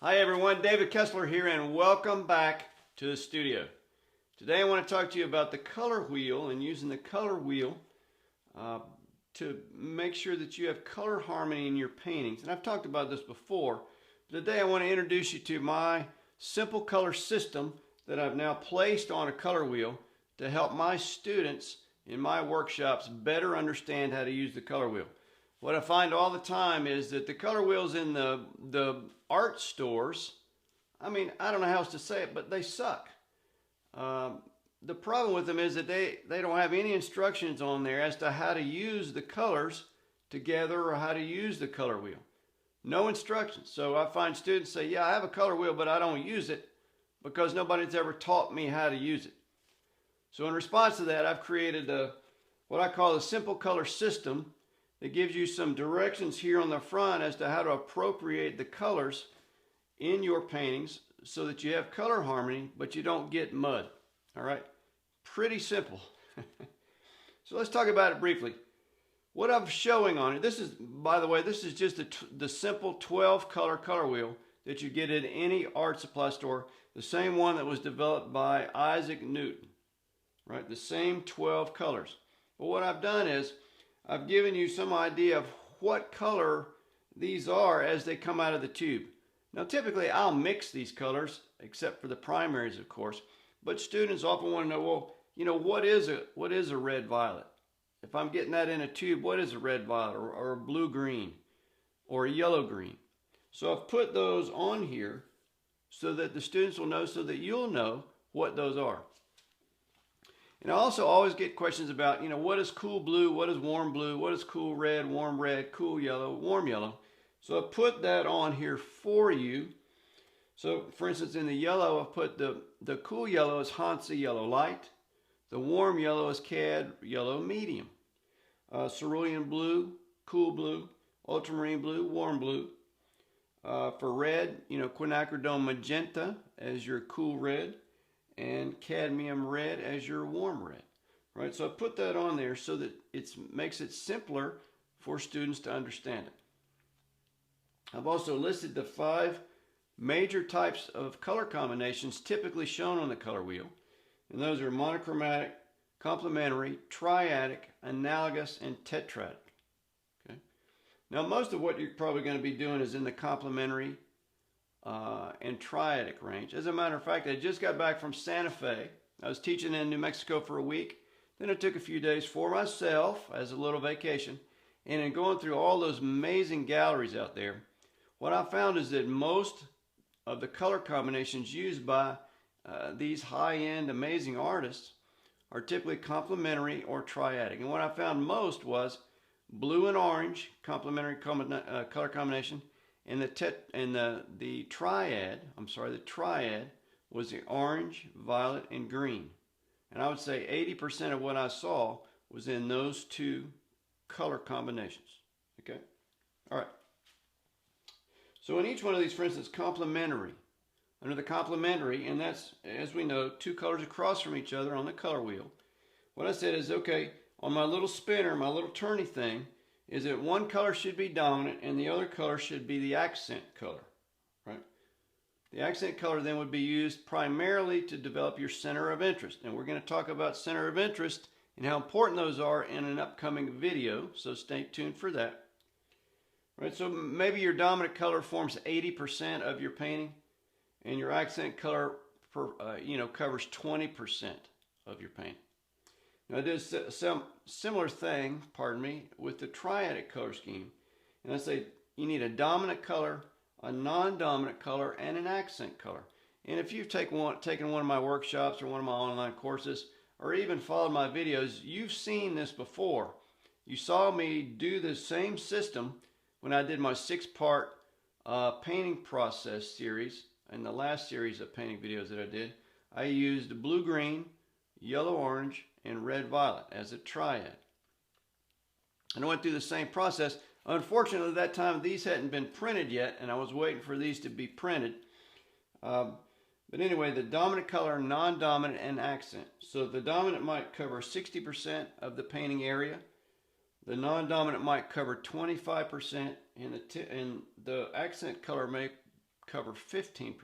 Hi everyone, David Kessler here and welcome back to the studio. Today I want to talk to you about the color wheel and using the color wheel to make sure that you have color harmony in your paintings. And I've talked about this before, but today I want to introduce you to my simple color system that I've now placed on a color wheel to help my students in my workshops better understand how to use the color wheel. What I find all the time is that the color wheels in the art stores, I don't know how else to say it, but they suck. The problem with them is that they don't have any instructions on there as to how to use the colors together or how to use the color wheel. No instructions. So I find students say, yeah, I have a color wheel, but I don't use it because nobody's ever taught me how to use it. So in response to that, I've created what I call a simple color system that gives you some directions here on the front as to how to appropriate the colors in your paintings so that you have color harmony, but you don't get mud. All right? Pretty simple. So let's talk about it briefly. What I'm showing on it, this is, by the way, this is just the simple 12 color wheel that you get at any art supply store, the same one that was developed by Isaac Newton, right? The same 12 colors. But what I've done is I've given you some idea of what color these are as they come out of the tube. Now typically I'll mix these colors, except for the primaries of course, but students often want to know, well, you know, what is a red violet? If I'm getting that in a tube, what is a red violet or a blue green or a yellow green? So I've put those on here so that the students will know, so that you'll know what those are. And I also always get questions about, you know, what is cool blue, what is warm blue, what is cool red, cool yellow, warm yellow. So I put that on here for you. So for instance, in the yellow, I've put the cool yellow is Hansa yellow light. The warm yellow is CAD yellow medium. Cerulean blue, cool blue, ultramarine blue, warm blue. For red, you know, quinacridone magenta as your cool red, and cadmium red as your warm red, right? So I put that on there so that it makes it simpler for students to understand it. I've also listed the 5 major types of color combinations typically shown on the color wheel, and those are monochromatic, complementary, triadic, analogous, and tetradic. Okay. Now most of what you're probably going to be doing is in the complementary and triadic range. As a matter of fact, I just got back from Santa Fe. I was teaching in New Mexico for a week. Then I took a few days for myself as a little vacation. And in going through all those amazing galleries out there, what I found is that most of the color combinations used by these high-end amazing artists are typically complementary or triadic. And what I found most was blue and orange complementary color combination. And the triad was the orange, violet, and green. And I would say 80% of what I saw was in those 2 color combinations. Okay? All right. So in each one of these, for instance, complementary. Under the complementary, and that's, as we know, 2 colors across from each other on the color wheel. What I said is, okay, on my little spinner, my little turny thing, is that one color should be dominant and the other color should be the accent color, right? The accent color then would be used primarily to develop your center of interest. And we're going to talk about center of interest and how important those are in an upcoming video, so stay tuned for that. Right, so maybe your dominant color forms 80% of your painting and your accent color covers 20% of your painting. Now I did some similar thing, with the triadic color scheme. And I say you need a dominant color, a non-dominant color, and an accent color. And if you've taken one of my workshops or one of my online courses, or even followed my videos, you've seen this before. You saw me do the same system when I did my 6-part painting process series. In the last series of painting videos that I did, I used blue-green, yellow-orange, and red-violet as a triad. And I went through the same process. Unfortunately, at that time, these hadn't been printed yet, and I was waiting for these to be printed. But anyway, the dominant color, non-dominant, and accent. So the dominant might cover 60% of the painting area. The non-dominant might cover 25%, and the accent color may cover 15%.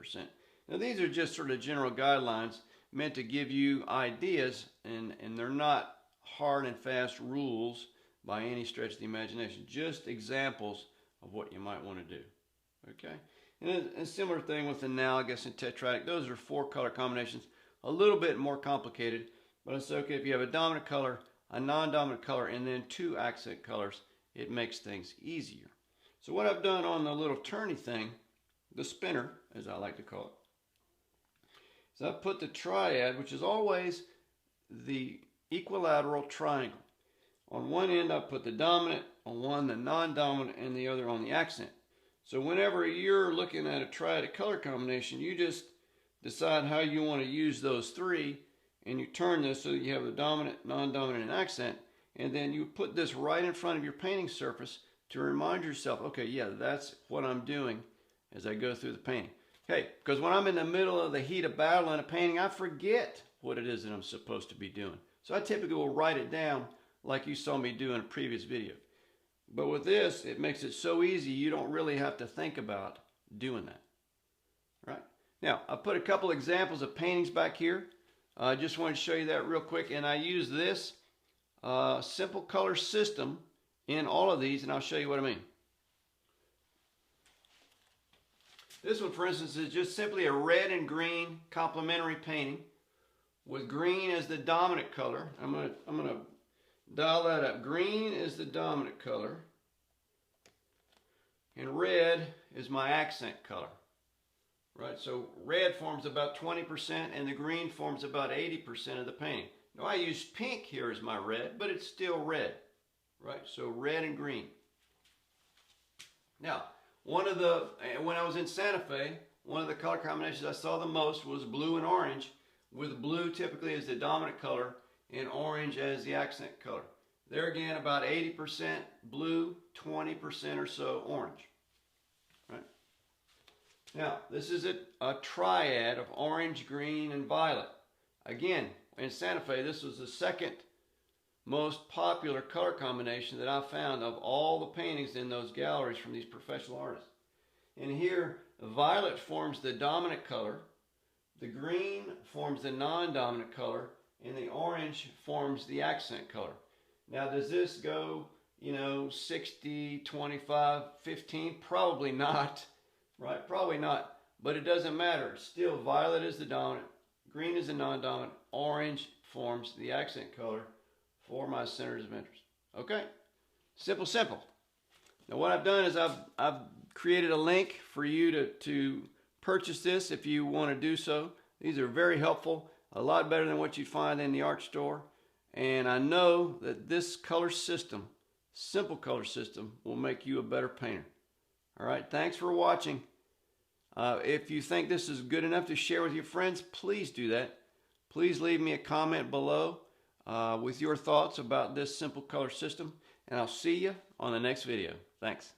Now these are just sort of general guidelines meant to give you ideas, and they're not hard and fast rules by any stretch of the imagination. Just examples of what you might want to do. Okay? And a similar thing with analogous and tetradic. Those are 4 color combinations. A little bit more complicated, but it's okay if you have a dominant color, a non-dominant color, and then 2 accent colors. It makes things easier. So what I've done on the little turny thing, the spinner, as I like to call it, is I've put the triad, which is always the equilateral triangle. On one end, I put the dominant, on one the non-dominant, and the other on the accent. So whenever you're looking at a triadic color combination, you just decide how you want to use those 3, and you turn this so that you have the dominant, non-dominant, and accent, and then you put this right in front of your painting surface to remind yourself, okay, yeah, that's what I'm doing as I go through the painting. Okay, because when I'm in the middle of the heat of battle in a painting, I forget what it is that I'm supposed to be doing. So I typically will write it down like you saw me do in a previous video. But with this, it makes it so easy you don't really have to think about doing that. Right? Now, I put a couple examples of paintings back here. I just wanted to show you that real quick. And I use this simple color system in all of these, and I'll show you what I mean. This one, for instance, is just simply a red and green complementary painting with green as the dominant color. I'm gonna dial that up. Green is the dominant color, and red is my accent color. Right, so red forms about 20% and the green forms about 80% of the painting. Now I use pink here as my red, but it's still red. Right, so red and green. Now, when I was in Santa Fe, one of the color combinations I saw the most was blue and orange, with blue typically as the dominant color and orange as the accent color. There again, about 80% blue, 20% or so orange. Right? Now, this is a triad of orange, green, and violet. Again, in Santa Fe, this was the second most popular color combination that I found of all the paintings in those galleries from these professional artists. And here, violet forms the dominant color, the green forms the non-dominant color, and the orange forms the accent color. Now, does this go, 60, 25, 15? Probably not, right? Probably not, but it doesn't matter. Still, violet is the dominant, green is the non-dominant, orange forms the accent color for my centers of interest. Okay? Simple, simple. Now what I've done is I've created a link for you to purchase this if you want to do so. These are very helpful, a lot better than what you'd find in the art store. And I know that this color system, simple color system, will make you a better painter. All right, thanks for watching. If you think this is good enough to share with your friends, please do that. Please leave me a comment below with your thoughts about this simple color system, and I'll see you on the next video. Thanks.